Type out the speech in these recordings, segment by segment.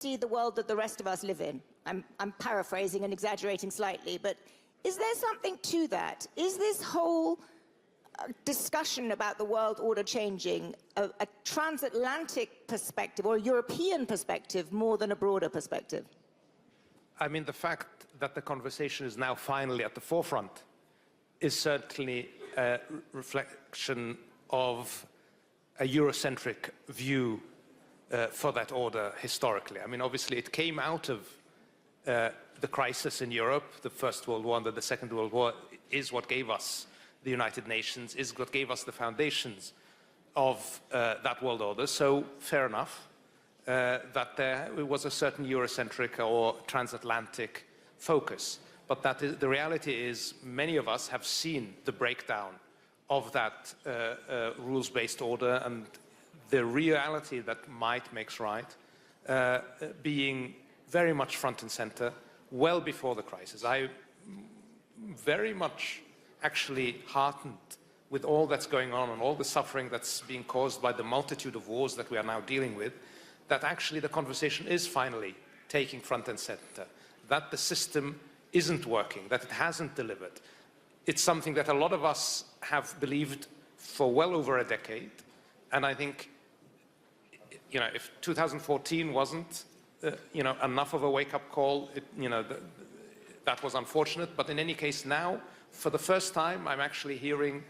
see the world that the rest of us live in. I'm paraphrasing and exaggerating slightly, but is there something to that? Is this whole discussion about the world order changing a transatlantic perspective or a European perspective more than a broader perspective? I mean, the fact that the conversation is now finally at the forefront is certainly a reflection of a Eurocentric view for that order historically. I mean, obviously, it came out of the crisis in Europe, the First World War and the Second World War is what gave us the United Nations, is what gave us the foundations of that world order. So, fair enough that there was a certain Eurocentric or transatlantic focus. But that is, the reality is many of us have seen the breakdown of that rules-based order and the reality that might makes right being very much front and center well before the crisis. I very much actually heartened with all that's going on and all the suffering that's being caused by the multitude of wars that we are now dealing with, that actually the conversation is finally taking front and center, that the system isn't working, that it hasn't delivered. It's something that a lot of us have believed for well over a decade, and I think, you know, if 2014 wasn't, you know, enough of a wake-up call, that was unfortunate, but in any case now, for the first time, I'm actually hearing,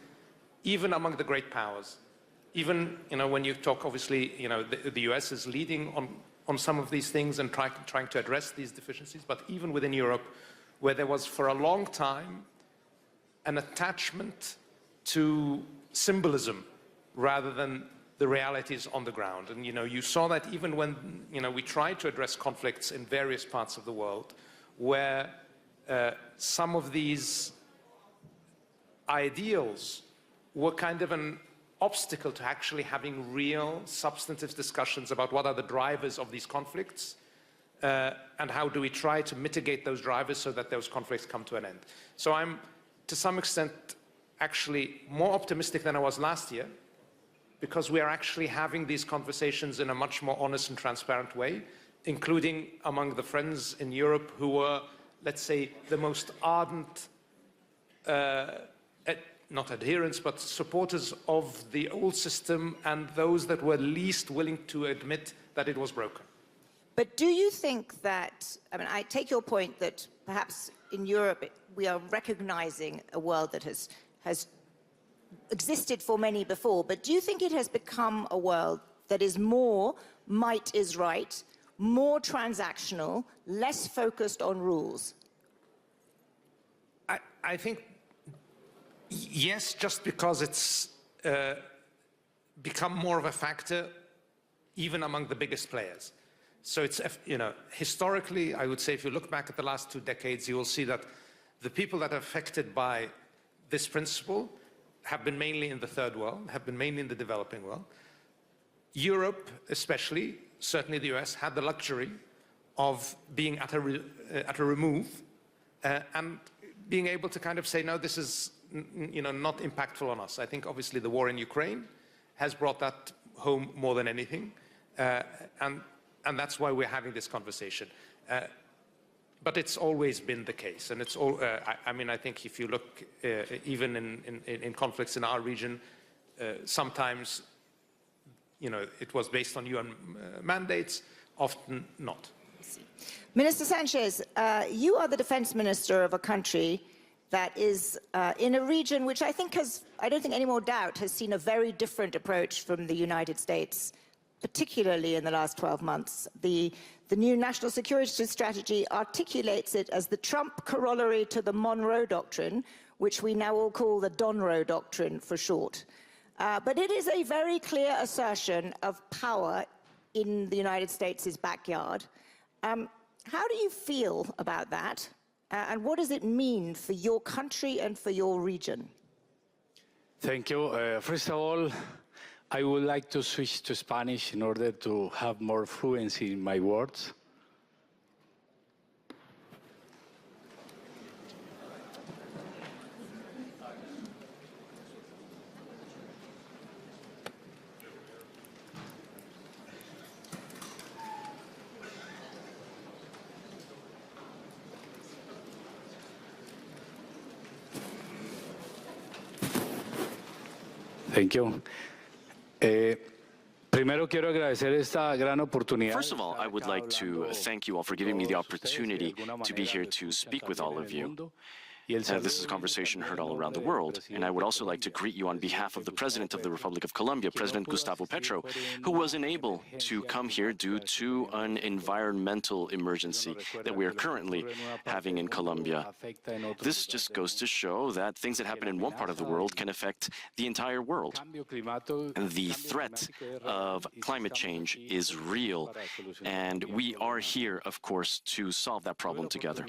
even among the great powers, even, you know, when you talk, obviously, you know, the US is leading on some of these things and trying to address these deficiencies, but even within Europe, where there was for a long time an attachment to symbolism rather than the realities on the ground. And, you know, you saw that even when, you know, we tried to address conflicts in various parts of the world, where some of these ideals were kind of an obstacle to actually having real substantive discussions about what are the drivers of these conflicts and how do we try to mitigate those drivers so that those conflicts come to an end. So I'm, to some extent, actually more optimistic than I was last year, because we are actually having these conversations in a much more honest and transparent way, including among the friends in Europe who were, let's say, the most ardent, not adherents, but supporters of the old system and those that were least willing to admit that it was broken. But do you think that, I mean, I take your point that perhaps in Europe we are recognizing a world that has existed for many before, but do you think it has become a world that is more might is right, more transactional, less focused on rules? I think, yes, just because it's become more of a factor even among the biggest players. So it's, you know, historically, I would say if you look back at the last 2 decades, you will see that the people that are affected by this principle have been mainly in the third world, have been mainly in the developing world. Europe, especially, certainly the US, had the luxury of being at a remove and being able to kind of say, no, this is, you know, not impactful on us. I think obviously the war in Ukraine has brought that home more than anything, and that's why we're having this conversation. But it's always been the case, and it's all. I mean, I think if you look even in conflicts in our region, sometimes, you know, it was based on UN mandates, often not. Minister Sanchez, you are the defense minister of a country that is in a region which I think has, I don't think any more doubt, has seen a very different approach from the United States, particularly in the last 12 months. The new national security strategy articulates it as the Trump corollary to the Monroe Doctrine, which we now all call the Donroe Doctrine for short. But it is a very clear assertion of power in the United States' backyard. How do you feel about that? And what does it mean for your country and for your region? Thank you. First of all, I would like to switch to Spanish in order to have more fluency in my words. Thank you. Primero quiero agradecer esta gran oportunidad. First of all, I would like to thank you all for giving me the opportunity to be here to speak with all of you. This is a conversation heard all around the world, and I would also like to greet you on behalf of the President of the Republic of Colombia, President Gustavo Petro, who was unable to come here due to an environmental emergency that we are currently having in Colombia. This just goes to show that things that happen in one part of the world can affect the entire world. The threat of climate change is real, and we are here, of course, to solve that problem together.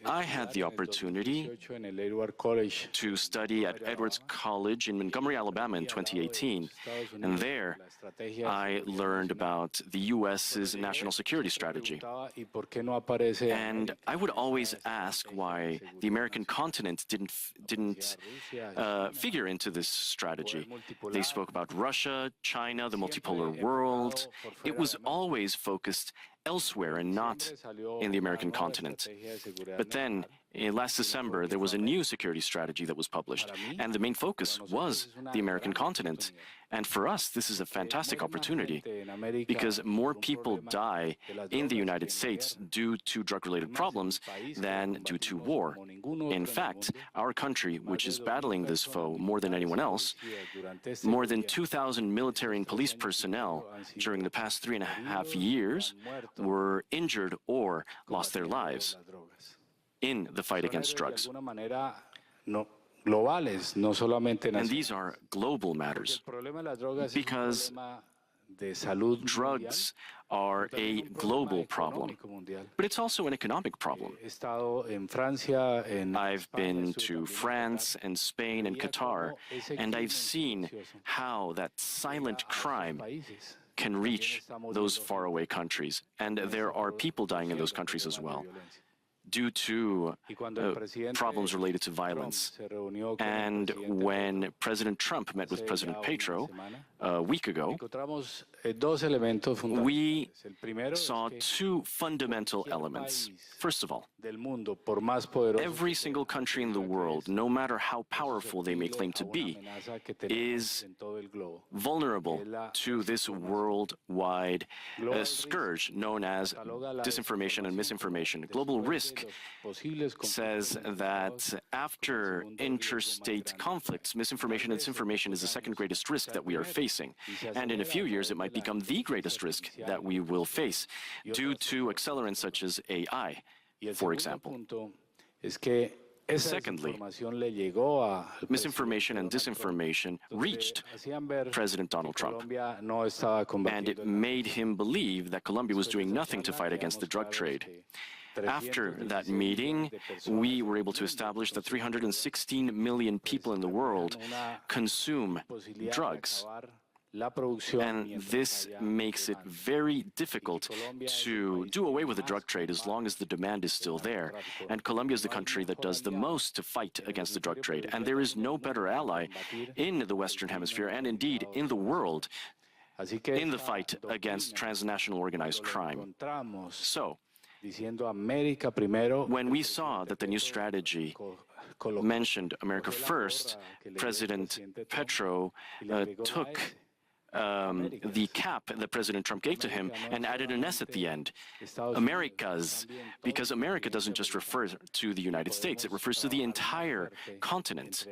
I had the opportunity to study at Edwards College in Montgomery, Alabama in 2018. And there, I learned about the U.S.'s national security strategy. And I would always ask why the American continent didn't figure into this strategy. They spoke about Russia, China, the multipolar world. It was always focused elsewhere and not in the American continent. But then, last December, there was a new security strategy that was published, and the main focus was the American continent. And for us, this is a fantastic opportunity, because more people die in the United States due to drug-related problems than due to war. In fact, our country, which is battling this foe more than anyone else, more than 2,000 military and police personnel during the past 3.5 years were injured or lost their lives in the fight against drugs. And these are global matters, because drugs are a global problem, but it's also an economic problem. I've been to France and Spain and Qatar, and I've seen how that silent crime can reach those faraway countries, and there are people dying in those countries as well due to problems related to violence. And when President Trump met with President Petro a week ago, we saw two fundamental elements. First of all, every single country in the world, no matter how powerful they may claim to be, is vulnerable to this worldwide scourge known as disinformation and misinformation. Global Risk says that after interstate conflicts, misinformation and disinformation is the second greatest risk that we are facing. And in a few years, it might become the greatest risk that we will face due to accelerants such as AI, for example. Secondly, misinformation and disinformation reached President Donald Trump, and it made him believe that Colombia was doing nothing to fight against the drug trade. After that meeting, we were able to establish that 316 million people in the world consume drugs. And this makes it very difficult to do away with the drug trade as long as the demand is still there. And Colombia is the country that does the most to fight against the drug trade. And there is no better ally in the Western Hemisphere, and indeed in the world, in the fight against transnational organized crime. So, when we saw that the new strategy mentioned America First, President Petro took the cap that President Trump gave to him and added an S at the end. America's, because America doesn't just refer to the United States, it refers to the entire continent.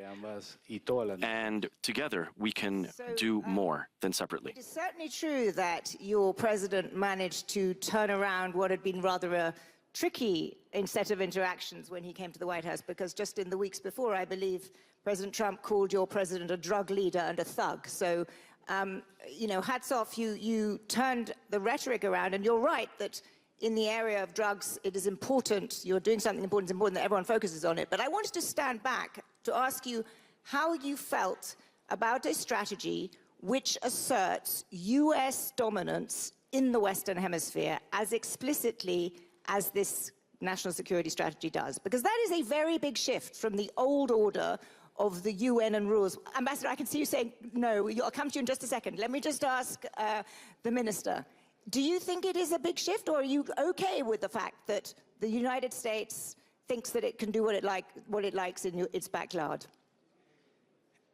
And together we can do more than separately. It is certainly true that your president managed to turn around what had been rather a tricky set of interactions when he came to the White House, because just in the weeks before, I believe, President Trump called your president a drug leader and a thug. So you know, hats off, you turned the rhetoric around, and you're right that in the area of drugs, it is important, you're doing something important, it's important that everyone focuses on it. But I wanted to stand back to ask you how you felt about a strategy which asserts US dominance in the Western Hemisphere as explicitly as this national security strategy does. Because that is a very big shift from the old order of the UN and rules. Ambassador, I can see you saying no. I'll come to you in just a second. Let me just ask the minister. Do you think it is a big shift, or are you okay with the fact that the United States thinks that it can do what it likes in its backyard?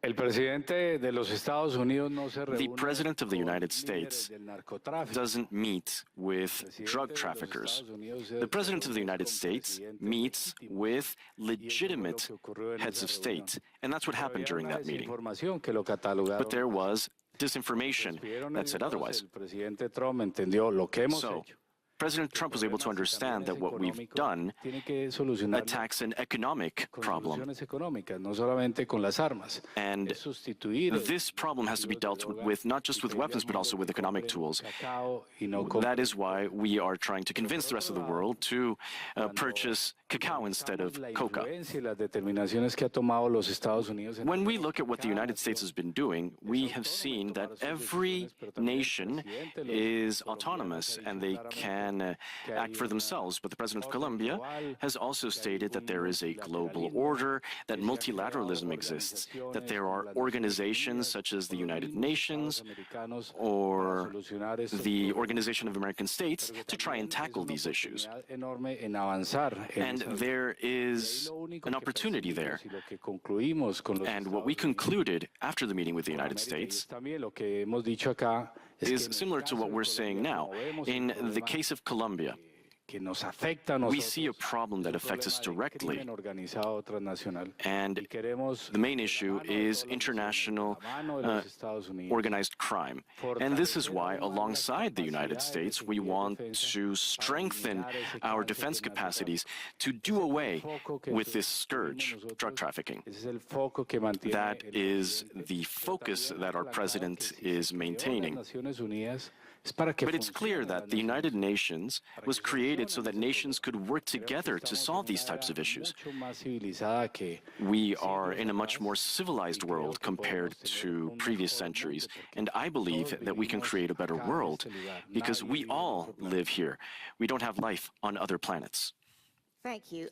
El presidente de los Estados Unidos no se The reúne President of the con United líderes States del narcotráfico. doesn't meet with drug traffickers. The President of the United States meets with legitimate heads of state, and that's what happened during that meeting. But there was disinformation that said otherwise. So, President Trump was able to understand that what we've done attacks an economic problem. And this problem has to be dealt with not just with weapons, but also with economic tools. That is why we are trying to convince the rest of the world to purchase cacao instead of coca. When we look at what the United States has been doing, we have seen that every nation is autonomous and they can act for themselves. But the President of Colombia has also stated that there is a global order, that multilateralism exists, that there are organizations such as the United Nations or the Organization of American States to try and tackle these issues. And there is an opportunity there. And what we concluded after the meeting with the United States is similar to what we're saying now. In the case of Colombia, we see a problem that affects us directly, and the main issue is international organized crime. And this is why, alongside the United States, we want to strengthen our defense capacities to do away with this scourge, drug trafficking. That is the focus that our president is maintaining. But it's clear that the United Nations was created so that nations could work together to solve these types of issues. We are in a much more civilized world compared to previous centuries, and I believe that we can create a better world because we all live here. We don't have life on other planets. Thank you.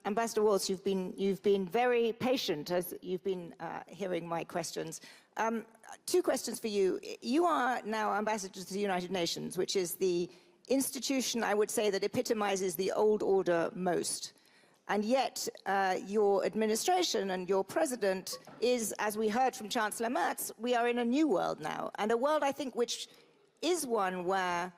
Ambassador Waltz, you've been very patient as you've been hearing my questions. Two questions for you. You are now ambassador to the United Nations, which is the institution, I would say, that epitomizes the old order most. And yet, your administration and your president is, as we heard from Chancellor Merz, we are in a new world now. And a world, I think, which is one where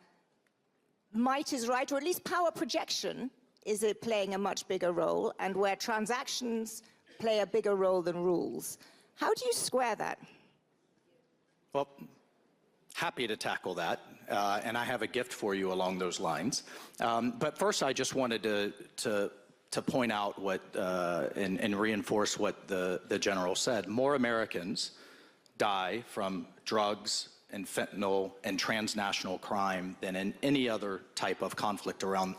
might is right, or at least power projection is playing a much bigger role, and where transactions play a bigger role than rules. How do you square that? Well, happy to tackle that, and I have a gift for you along those lines. But first, I just wanted to point out what and reinforce what the general said. More Americans die from drugs and fentanyl and transnational crime than in any other type of conflict around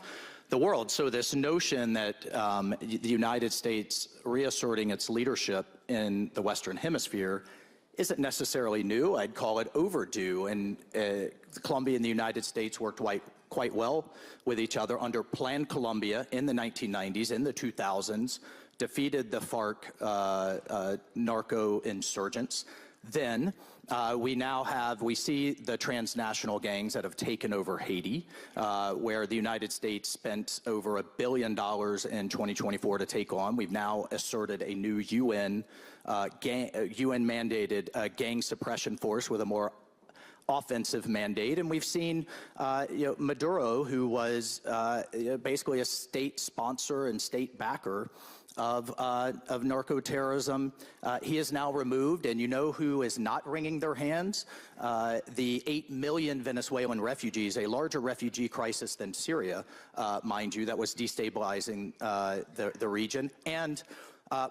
the world. So this notion that the United States reasserting its leadership in the Western Hemisphere isn't necessarily new. I'd call it overdue. And Colombia and the United States worked quite well with each other under Plan Colombia in the 1990s, in the 2000s, defeated the FARC narco-insurgents. Then we see the transnational gangs that have taken over Haiti, where the United States spent over $1 billion in 2024 to take on. We've now asserted a new UN-mandated gang suppression force with a more offensive mandate, and we've seen Maduro, who was basically a state sponsor and state backer of narco-terrorism. He is now removed, and you know who is not wringing their hands? The 8 million Venezuelan refugees, a larger refugee crisis than Syria, mind you, that was destabilizing the region. And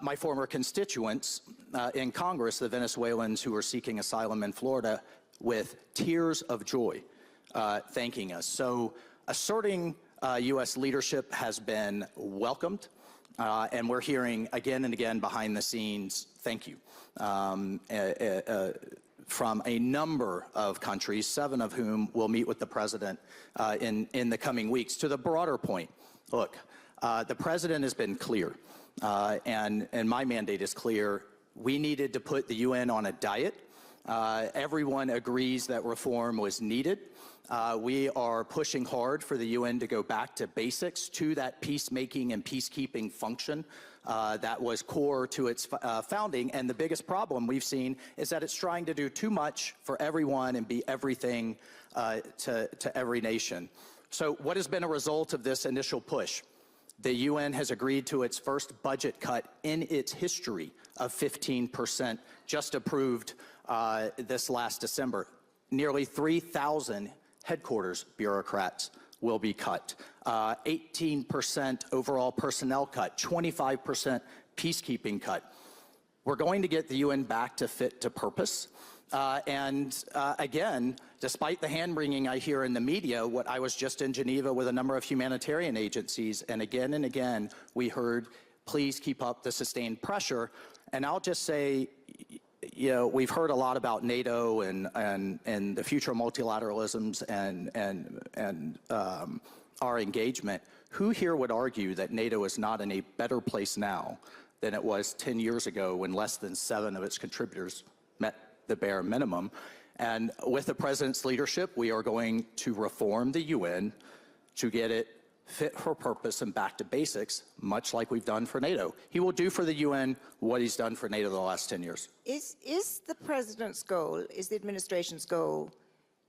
my former constituents in Congress, the Venezuelans who are seeking asylum in Florida, with tears of joy, thanking us. So asserting U.S. leadership has been welcomed, and we're hearing again and again behind the scenes, thank you, from a number of countries, 7 of whom will meet with the president in the coming weeks. To the broader point, look, the president has been clear, and my mandate is clear. We needed to put the UN on a diet. Everyone agrees that reform was needed. We are pushing hard for the UN to go back to basics, to that peacemaking and peacekeeping function that was core to its founding. And the biggest problem we've seen is that it's trying to do too much for everyone and be everything to every nation. So what has been a result of this initial push? The UN has agreed to its first budget cut in its history of 15%, just approved this last December. Nearly 3,000 headquarters bureaucrats will be cut. 18% overall personnel cut, 25% peacekeeping cut. We're going to get the UN back to fit to purpose. Again, despite the hand-wringing I hear in the media, I was just in Geneva with a number of humanitarian agencies, and again, we heard, please keep up the sustained pressure. And I'll just say, you know, we've heard a lot about NATO and the future of multilateralisms and our engagement. Who here would argue that NATO is not in a better place now than it was 10 years ago when less than 7 of its contributors met the bare minimum? And with the President's leadership, we are going to reform the UN to get it fit for purpose and back to basics, much like we've done for NATO. He will do for the UN what he's done for NATO the last 10 years. Is the President's goal, is the administration's goal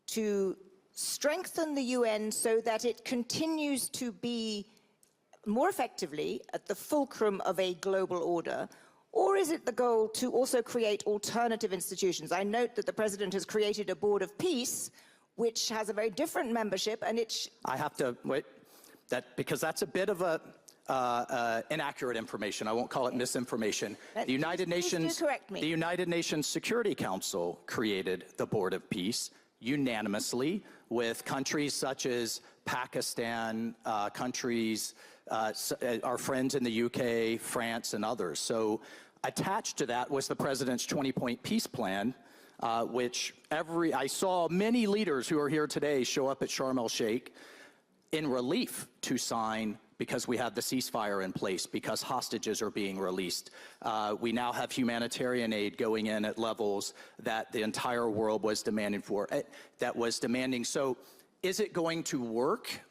to strengthen the UN so that it continues to be more effectively at the fulcrum of a global order? Or is it the goal to also create alternative institutions? I note that the President has created a Board of Peace, which has a very different membership, and it's... I have to, wait, because that's a bit of inaccurate information. I won't call it misinformation. The United Nations, do correct me. The United Nations Security Council created the Board of Peace unanimously with countries such as Pakistan, countries, our friends in the UK, France, and others. So attached to that was the President's 20-point peace plan, which I saw many leaders who are here today show up at Sharm el-Sheikh in relief to sign, because we have the ceasefire in place, because hostages are being released. We now have humanitarian aid going in at levels that the entire world was demanding So is it going to work?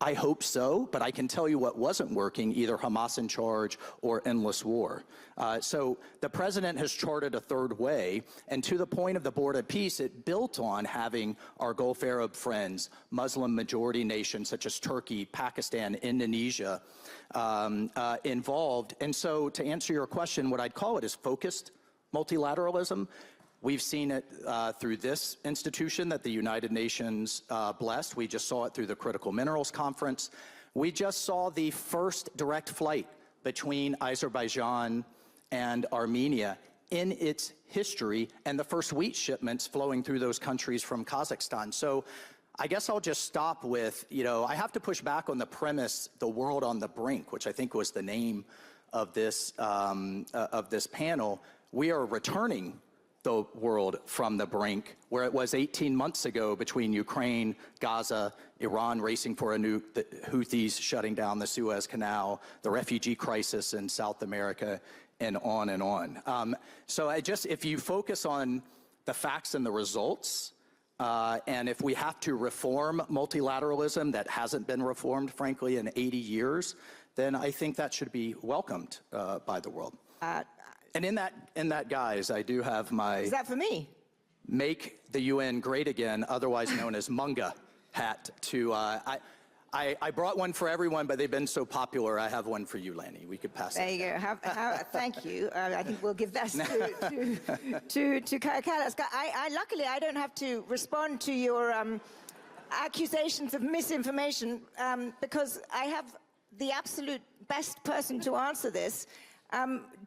I hope so, but I can tell you what wasn't working, either Hamas in charge or endless war. So the President has charted a third way, and to the point of the Board of Peace, it built on having our Gulf Arab friends, Muslim majority nations such as Turkey, Pakistan, Indonesia involved. And so to answer your question, what I'd call it is focused multilateralism. We've seen it through this institution that the United Nations blessed. We just saw it through the Critical Minerals Conference. We just saw the first direct flight between Azerbaijan and Armenia in its history, and the first wheat shipments flowing through those countries from Kazakhstan. So I guess I'll just stop with, you know, I have to push back on the premise, the world on the brink, which I think was the name of this panel. We are returning the world from the brink, where it was 18 months ago between Ukraine, Gaza, Iran racing for a nuke, the Houthis shutting down the Suez Canal, the refugee crisis in South America, and on and on. So if you focus on the facts and the results, and if we have to reform multilateralism that hasn't been reformed, frankly, in 80 years, then I think that should be welcomed by the world. And in that, guise, I do have my... Is that for me? Make the UN Great Again, otherwise known as Munga hat. I brought one for everyone, but they've been so popular, I have one for you, Lanny. We could pass it. There you go. Thank you. I think we'll give that to Carlos. Luckily, I don't have to respond to your accusations of misinformation because I have the absolute best person to answer this.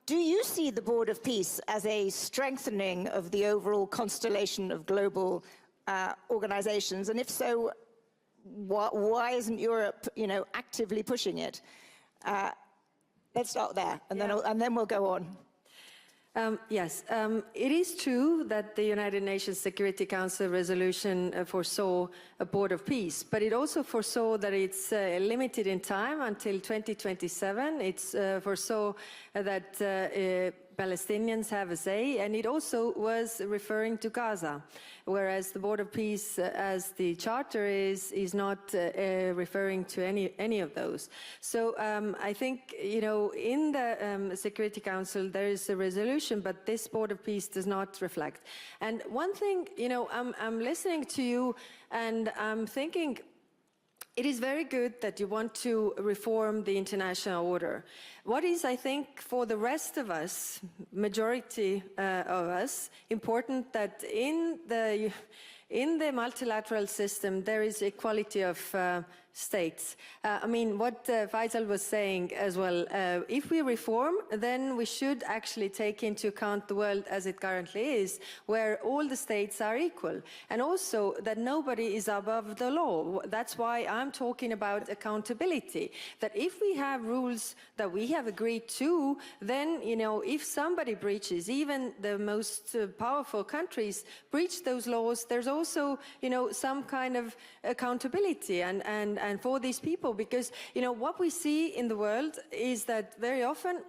Do you see the Board of Peace as a strengthening of the overall constellation of global organizations? And if so, why isn't Europe, actively pushing it? Let's start there, and then we'll go on. Yes, it is true that the United Nations Security Council resolution foresaw a Board of Peace, but it also foresaw that it's limited in time until 2027. It's foresaw that Palestinians have a say, and it also was referring to Gaza, whereas the Board of Peace, as the charter is not referring to any of those. So I think, you know, in the Security Council there is a resolution, but this Board of Peace does not reflect. And one thing, you know, I'm listening to you and I'm thinking, it is very good that you want to reform the international order. What is, I think, for the rest of us, majority of us, important that in the multilateral system there is equality of states. I mean, what Faisal was saying as well, if we reform, then we should actually take into account the world as it currently is, where all the states are equal, and also that nobody is above the law. That's why I'm talking about accountability, that if we have rules that we have agreed to, then, you know, if somebody breaches, even the most powerful countries breach those laws, there's also, you know, some kind of accountability and for these people, because, you know, what we see in the world is that very often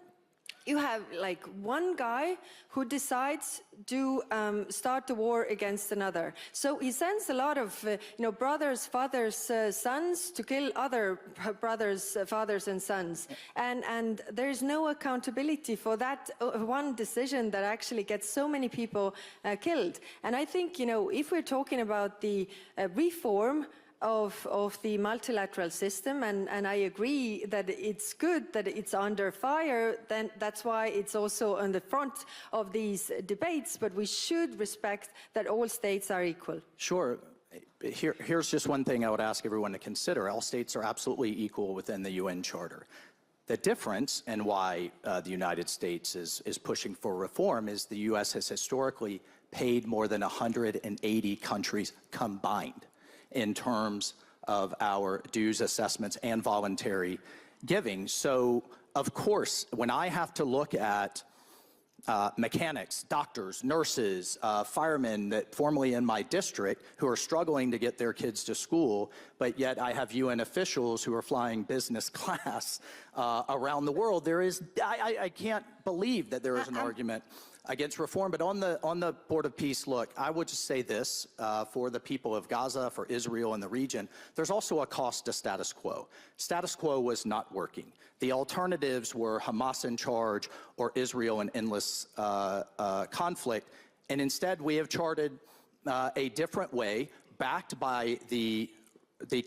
you have like one guy who decides to start the war against another. So he sends a lot of, you know, brothers, fathers, sons to kill other brothers, fathers and sons. And there's no accountability for that one decision that actually gets so many people killed. And I think, you know, if we're talking about the reform of the multilateral system, and I agree that it's good that it's under fire, then that's why it's also on the front of these debates, but we should respect that all states are equal. Sure. Here's just one thing I would ask everyone to consider. All states are absolutely equal within the UN Charter. The difference and why the United States is pushing for reform is the U.S. has historically paid more than 180 countries combined in terms of our dues, assessments, and voluntary giving. So, of course, when I have to look at mechanics, doctors, nurses, firemen that formerly in my district who are struggling to get their kids to school, but yet I have UN officials who are flying business class around the world, I can't believe that there is an argument against reform. But on the Board of Peace, look, I would just say this, for the people of Gaza, for Israel and the region, there's also a cost to status quo. Status quo was not working. The alternatives were Hamas in charge or Israel in endless conflict. And instead, we have charted a different way, backed by the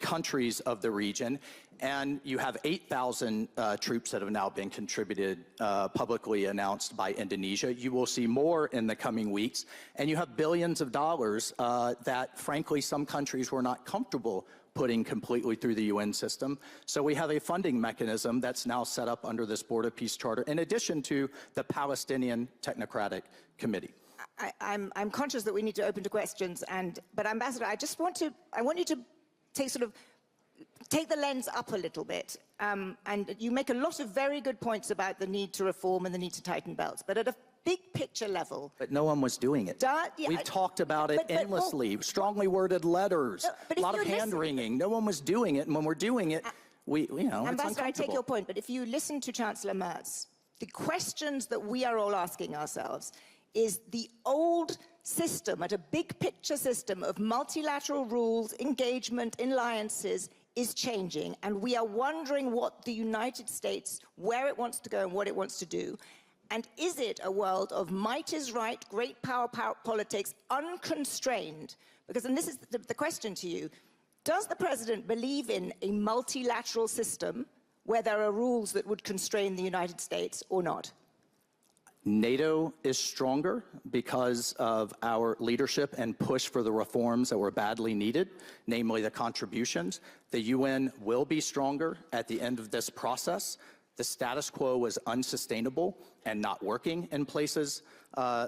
countries of the region. And you have 8,000 troops that have now been contributed, publicly announced by Indonesia. You will see more in the coming weeks. And you have billions of dollars that, frankly, some countries were not comfortable putting completely through the UN system. So we have a funding mechanism that's now set up under this Board of Peace Charter, in addition to the Palestinian Technocratic Committee. I'm conscious that we need to open to questions, but Ambassador, I want you to take the lens up a little bit. And you make a lot of very good points about the need to reform and the need to tighten belts. But at a big picture level... But no one was doing it. We've talked about it endlessly. Strongly worded letters, a lot of hand-wringing. No one was doing it. And when we're doing it, it's Ambassador, I take your point. But if you listen to Chancellor Merz, the questions that we are all asking ourselves is the old system, at a big picture system of multilateral rules, engagement, alliances, is changing, and we are wondering what the United States, where it wants to go and what it wants to do. And is it a world of might is right, great power politics, unconstrained? Because, and this is the question to you, does the President believe in a multilateral system where there are rules that would constrain the United States or not? NATO is stronger because of our leadership and push for the reforms that were badly needed, namely the contributions. The UN will be stronger at the end of this process. The status quo was unsustainable and not working in places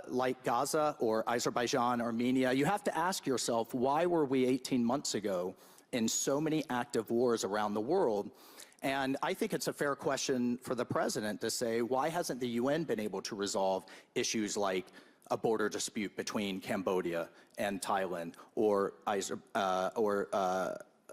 like Gaza or Azerbaijan, Armenia. You have to ask yourself, why were we 18 months ago in so many active wars around the world? And I think it's a fair question for the President to say, why hasn't the UN been able to resolve issues like a border dispute between Cambodia and Thailand, or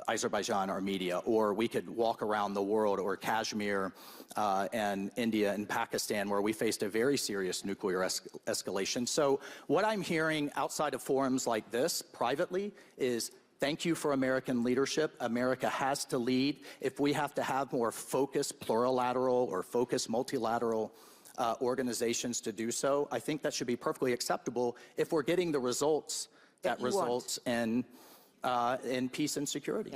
Azerbaijan, Armenia, or we could walk around the world, or Kashmir and India and Pakistan, where we faced a very serious nuclear escalation. So what I'm hearing outside of forums like this privately is, thank you for American leadership. America has to lead. If we have to have more focused plurilateral or focused multilateral organizations to do so, I think that should be perfectly acceptable if we're getting the results that results in peace and security.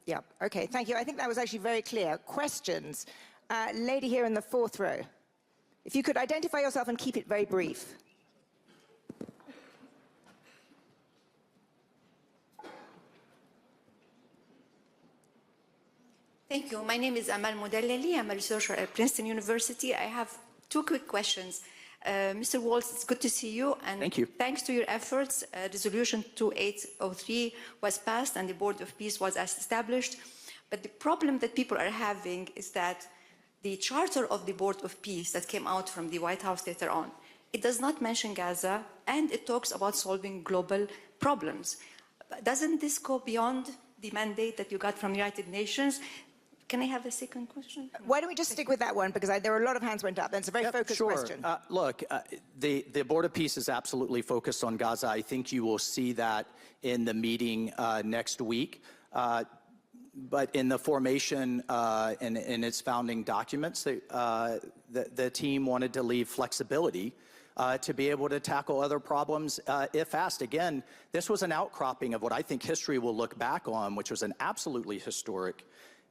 Yeah. Okay, thank you. I think that was actually very clear. Questions? Lady here in the fourth row. If you could identify yourself and keep it very brief. Thank you. My name is Amal Mudallali. I'm a researcher at Princeton University. I have two quick questions. Mr. Waltz, it's good to see you. And thank you. Thanks to your efforts, Resolution 2803 was passed and the Board of Peace was established. But the problem that people are having is that the charter of the Board of Peace that came out from the White House later on, it does not mention Gaza, and it talks about solving global problems. Doesn't this go beyond the mandate that you got from the United Nations? Can I have a second question? Why don't we just stick with that one, because there are a lot of hands went up, and it's a very focused question. Look, the Board of Peace is absolutely focused on Gaza. I think you will see that in the meeting next week. But in the formation and in its founding documents, the team wanted to leave flexibility to be able to tackle other problems if asked. Again, this was an outcropping of what I think history will look back on, which was an absolutely historic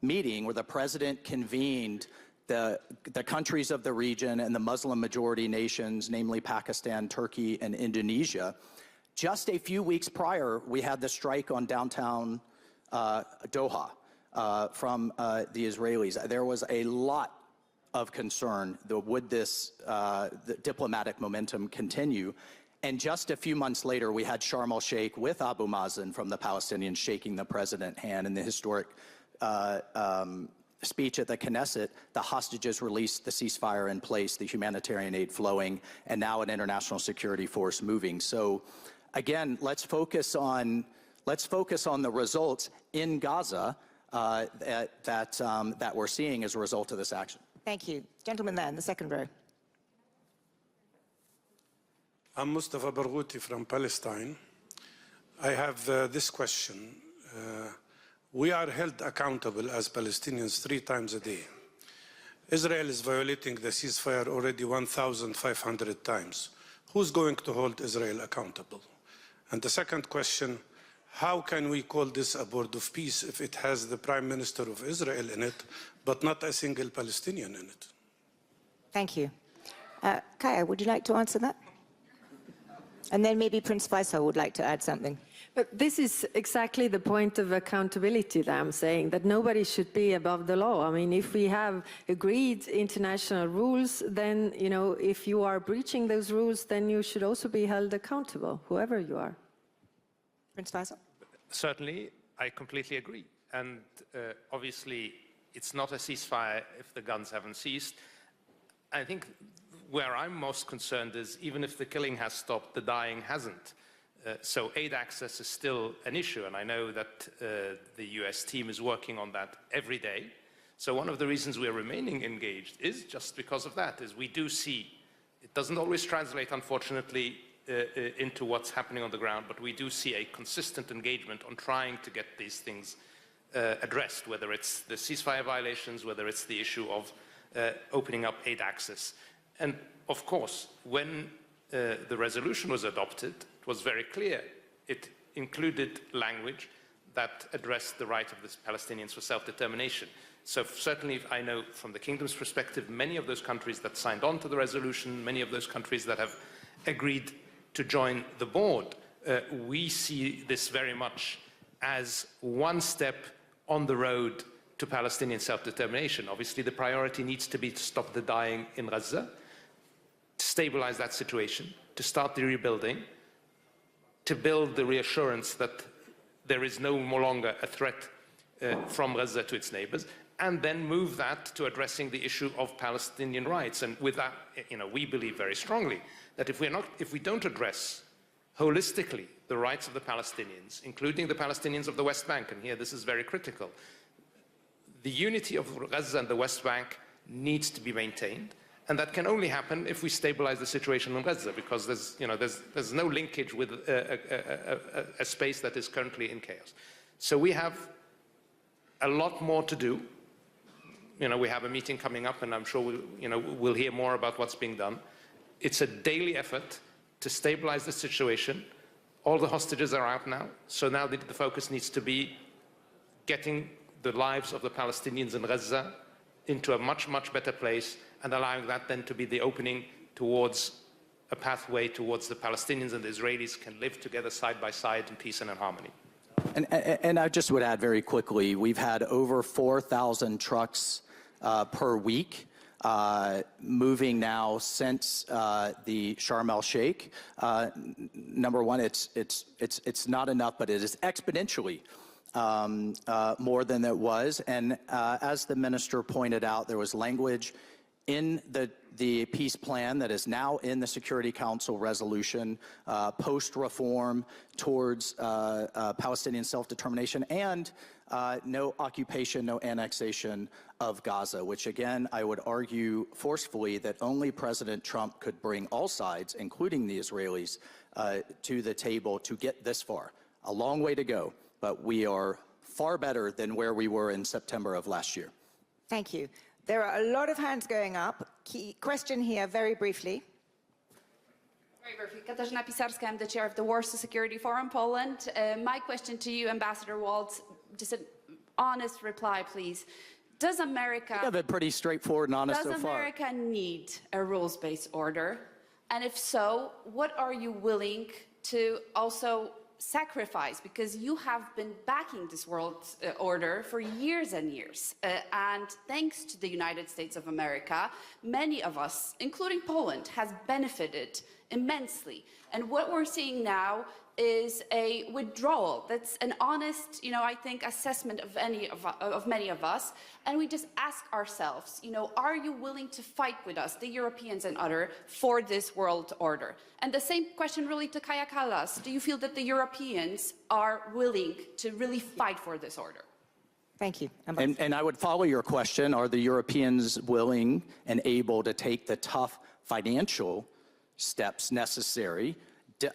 meeting where the president convened the countries of the region and the Muslim majority nations, namely Pakistan, Turkey, and Indonesia. Just a few weeks prior, we had the strike on downtown Doha from the Israelis. There was a lot of concern that would this the diplomatic momentum continue. And just a few months later, we had Sharm el-Sheikh with Abu Mazen from the Palestinians shaking the president's hand in the historic speech at the Knesset. The hostages released, the ceasefire in place, the humanitarian aid flowing, and now an international security force moving. So again, let's focus on the results in Gaza that we're seeing as a result of this action. Thank you. Gentleman there in the second row. I'm Mustafa Barghouti from Palestine. I have this question. We are held accountable as Palestinians 3 times a day. Israel is violating the ceasefire already 1,500 times. Who's going to hold Israel accountable? And the second question, how can we call this a Board of Peace if it has the Prime Minister of Israel in it, but not a single Palestinian in it? Thank you. Kaya, would you like to answer that? And then maybe Prince Faisal would like to add something. But this is exactly the point of accountability that I'm saying, that nobody should be above the law. I mean, if we have agreed international rules, then, you know, if you are breaching those rules, then you should also be held accountable, whoever you are. Prince Faisal? Certainly, I completely agree. And obviously, it's not a ceasefire if the guns haven't ceased. I think where I'm most concerned is even if the killing has stopped, the dying hasn't. So aid access is still an issue, and I know that the US team is working on that every day. So one of the reasons we're remaining engaged is just because of that, is we do see, it doesn't always translate, unfortunately, into what's happening on the ground, but we do see a consistent engagement on trying to get these things addressed, whether it's the ceasefire violations, whether it's the issue of opening up aid access. And of course, when the resolution was adopted, it was very clear. It included language that addressed the right of the Palestinians for self-determination. So certainly, I know from the Kingdom's perspective, many of those countries that signed on to the resolution, many of those countries that have agreed to join the board, we see this very much as one step on the road to Palestinian self-determination. Obviously, the priority needs to be to stop the dying in Gaza, to stabilize that situation, to start the rebuilding, to build the reassurance that there is no longer a threat from Gaza to its neighbors, and then move that to addressing the issue of Palestinian rights. And with that, we believe very strongly that if we don't address holistically the rights of the Palestinians, including the Palestinians of the West Bank, and here this is very critical. The unity of Gaza and the West Bank needs to be maintained, and that can only happen if we stabilize the situation in Gaza, because there's no linkage with a space that is currently in chaos. So we have a lot more to do. We have a meeting coming up, and I'm sure we'll hear more about what's being done. It's a daily effort to stabilize the situation. All the hostages are out now, so now the focus needs to be getting the lives of the Palestinians in Gaza into a much, much better place, and allowing that then to be the opening towards a pathway towards the Palestinians and the Israelis can live together side by side in peace and in harmony. And I just would add very quickly, we've had over 4,000 trucks per week moving now since the Sharm el-Sheikh. Number one, it's not enough, but it is exponentially more than it was. And as the minister pointed out, there was language in the peace plan that is now in the Security Council resolution, post-reform towards Palestinian self-determination, and no occupation, no annexation of Gaza, which again, I would argue forcefully that only President Trump could bring all sides, including the Israelis, to the table to get this far. A long way to go, but we are far better than where we were in September of last year. Thank you. There are a lot of hands going up. Question here, very briefly. Very briefly. Katarzyna Pisarska, I'm the chair of the Warsaw Security Forum, Poland. My question to you, Ambassador Waltz, just an honest reply, please. Does America... I've been pretty straightforward and honest so far. Does America need a rules-based order? And if so, what are you willing to also sacrifice, because you have been backing this world order for years and years. And thanks to the United States of America, many of us, including Poland, has benefited immensely. And what we're seeing now is a withdrawal. That's an honest, I think, assessment of many of us. And we just ask ourselves, are you willing to fight with us, the Europeans and others, for this world order? And the same question really to Kaja Kallas. Do you feel that the Europeans are willing to really fight for this order? Thank you. And I would follow your question. Are the Europeans willing and able to take the tough financial steps necessary?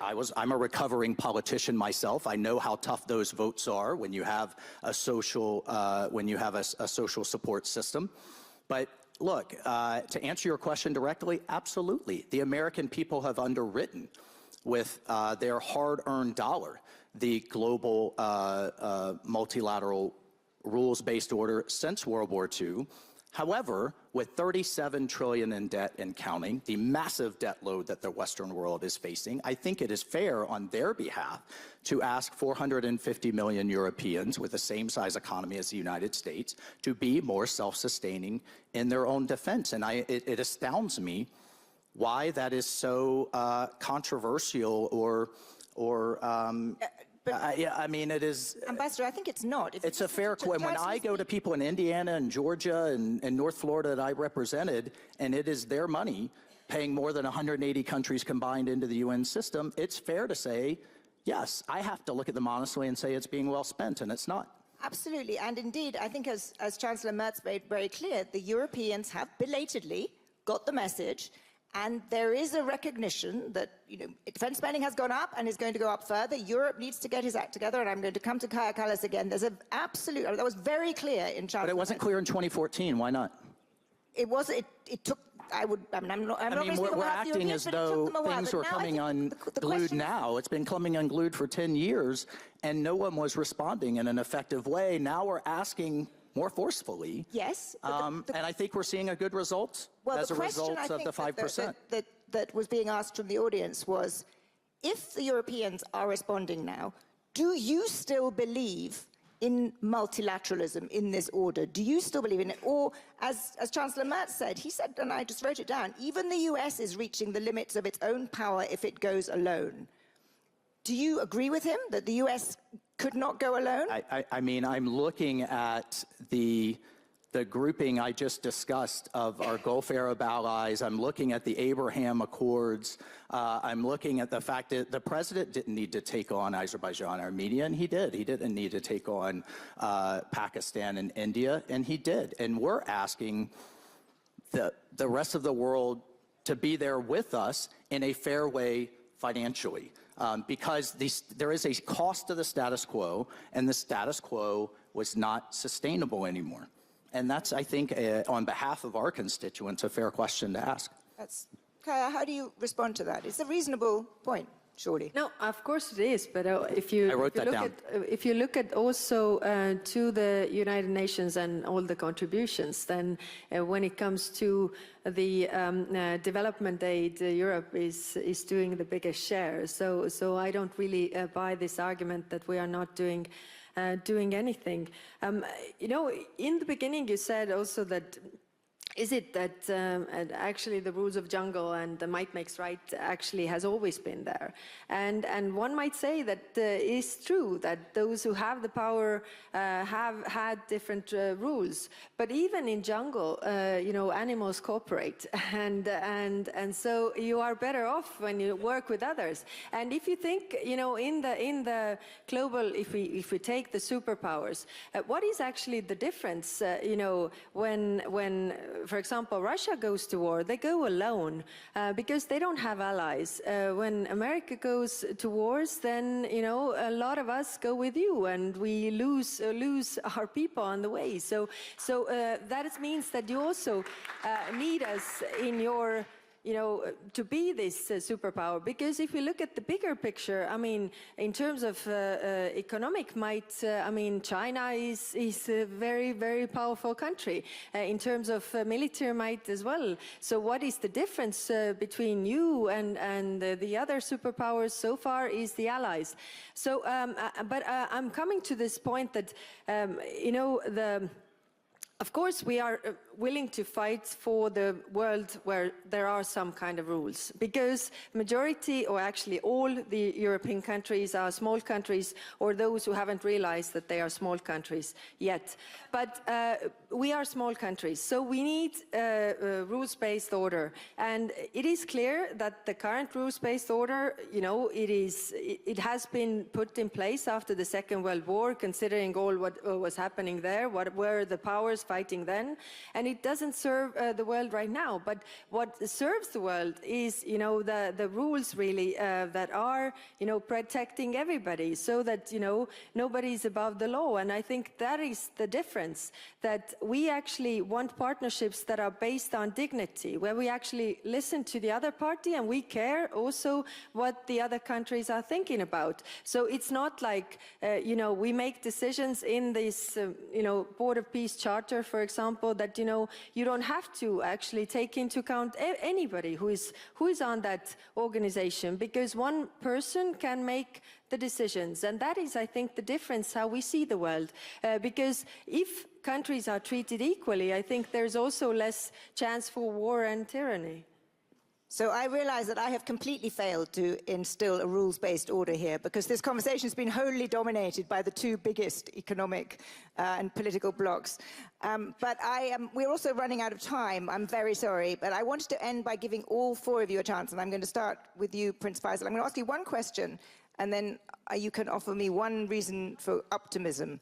I'm a recovering politician myself. I know how tough those votes are when you have a social social support system. But look, to answer your question directly, absolutely. The American people have underwritten with their hard-earned dollar the global multilateral rules-based order since World War II. However, with $37 trillion in debt and counting, the massive debt load that the Western world is facing, I think it is fair on their behalf to ask 450 million Europeans with the same size economy as the United States to be more self-sustaining in their own defense. And it astounds me why that is so controversial or I mean, it is... Ambassador, I think it's not. It's a fair question. When I go to people in Indiana and Georgia and North Florida that I represented, and it is their money paying more than 180 countries combined into the UN system, it's fair to say, yes, I have to look at them honestly and say it's being well spent, and it's not. Absolutely. And indeed, I think as Chancellor Merz made very clear, the Europeans have belatedly got the message. And there is a recognition that, defense spending has gone up and is going to go up further. Europe needs to get his act together, and I'm going to come to Kaja Kallas again. There's an absolute, that was very clear in Chancellor. But it wasn't clear in 2014. Why not? It was, it took, we're acting as though things were coming unglued now. It's been coming unglued for 10 years, and no one was responding in an effective way. Now we're asking more forcefully. Yes. And I think we're seeing a good result as a result of the 5%. That was being asked from the audience was, if the Europeans are responding now, do you still believe in multilateralism in this order? Do you still believe in it? Or, as Chancellor Merz said, he said, and I just wrote it down, even the US is reaching the limits of its own power if it goes alone. Do you agree with him that the US could not go alone? I mean, I'm looking at the the grouping I just discussed of our Gulf Arab allies. I'm looking at the Abraham Accords. I'm looking at the fact that the president didn't need to take on Azerbaijan, Armenia, and he did. He didn't need to take on Pakistan and India, and he did. And we're asking the rest of the world to be there with us in a fair way financially, because there is a cost to the status quo, and the status quo was not sustainable anymore. And that's, I think, on behalf of our constituents, a fair question to ask. Kaya, how do you respond to that? It's a reasonable point, surely. No, of course it is. But if you look at also to the United Nations and all the contributions, then when it comes to the development aid, Europe is doing the biggest share. So I don't really buy this argument that we are not doing anything. You know, in the beginning you said also that, is it that actually the rules of jungle and the might makes right actually has always been there? And one might say that it is true that those who have the power have had different rules. But even in jungle, you know, animals cooperate, and so you are better off when you work with others. And if you think, you know, in the global, if we take the superpowers, what is actually the difference? You know, when for example, Russia goes to war, they go alone because they don't have allies. When America goes to wars, then, you know, a lot of us go with you, and we lose our people on the way. So that means that you also need us in your, you know, to be this superpower. Because if we look at the bigger picture, I mean, in terms of economic might, I mean, China is a very, very powerful country. In terms of military might as well. So what is the difference between you and the other superpowers so far is the allies. So, but I'm coming to this point that, you know, of course, we are willing to fight for the world where there are some kind of rules, because majority, or actually all the European countries are small countries, or those who haven't realized that they are small countries yet. But we are small countries, so we need a rules-based order. And it is clear that the current rules-based order, you know, it has been put in place after the Second World War, considering all what was happening there, what were the powers fighting then, and it doesn't serve the world right now. But what serves the world is, you know, the rules really that are, you know, protecting everybody, so that, you know, nobody is above the law. And I think that is the difference, that we actually want partnerships that are based on dignity, where we actually listen to the other party and we care also what the other countries are thinking about. So it's not like, you know, we make decisions in this, you know, Board of Peace Charter, for example, that, you know, you don't have to actually take into account anybody who is on that organization, because one person can make the decisions. And that is, I think, the difference how we see the world. Because if countries are treated equally, I think there's also less chance for war and tyranny. So I realize that I have completely failed to instill a rules-based order here, because this conversation has been wholly dominated by the two biggest economic and political blocs. But we're also running out of time. I'm very sorry. But I wanted to end by giving all four of you a chance. And I'm going to start with you, Prince Faisal. I'm going to ask you one question, and then you can offer me one reason for optimism.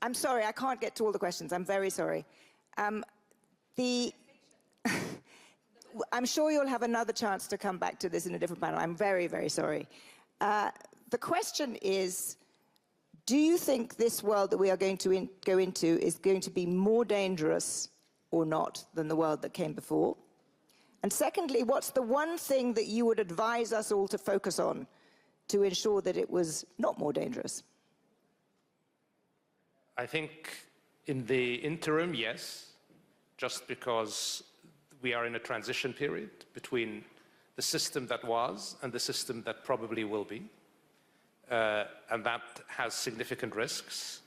I'm sorry, I can't get to all the questions. I'm very sorry. I'm sure you'll have another chance to come back to this in a different panel. I'm very, very sorry. The question is, do you think this world that we are going to go into is going to be more dangerous or not than the world that came before? And secondly, what's the one thing that you would advise us all to focus on to ensure that it was not more dangerous? I think in the interim, yes, just because we are in a transition period between the system that was and the system that probably will be. And that has significant risks.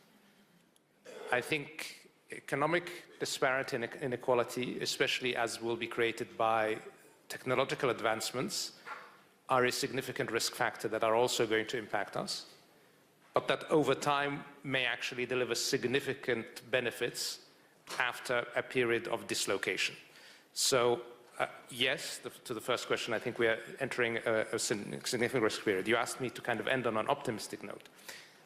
I think economic disparity and inequality, especially as will be created by technological advancements, are a significant risk factor that are also going to impact us, but that over time may actually deliver significant benefits after a period of dislocation. So yes, to the first question, I think we are entering a significant risk period. You asked me to kind of end on an optimistic note.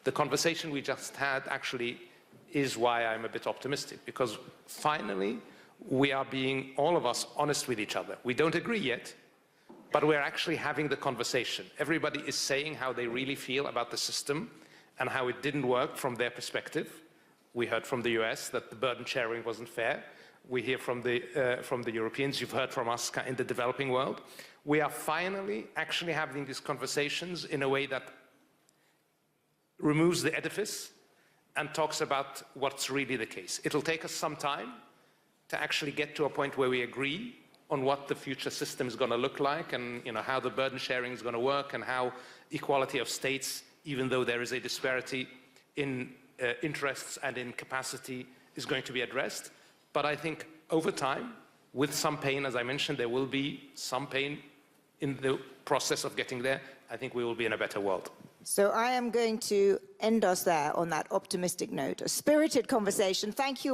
The conversation we just had actually is why I'm a bit optimistic, because finally we are being, all of us, honest with each other. We don't agree yet, but we're actually having the conversation. Everybody is saying how they really feel about the system and how it didn't work from their perspective. We heard from the US that the burden sharing wasn't fair. We hear from the Europeans, you've heard from us in the developing world. We are finally actually having these conversations in a way that removes the edifice and talks about what's really the case. It'll take us some time to actually get to a point where we agree on what the future system is going to look like, and how the burden sharing is going to work, and how equality of states, even though there is a disparity in interests and in capacity, is going to be addressed. But I think over time, with some pain, as I mentioned, there will be some pain in the process of getting there. I think we will be in a better world. So I am going to end us there on that optimistic note. A spirited conversation. Thank you all.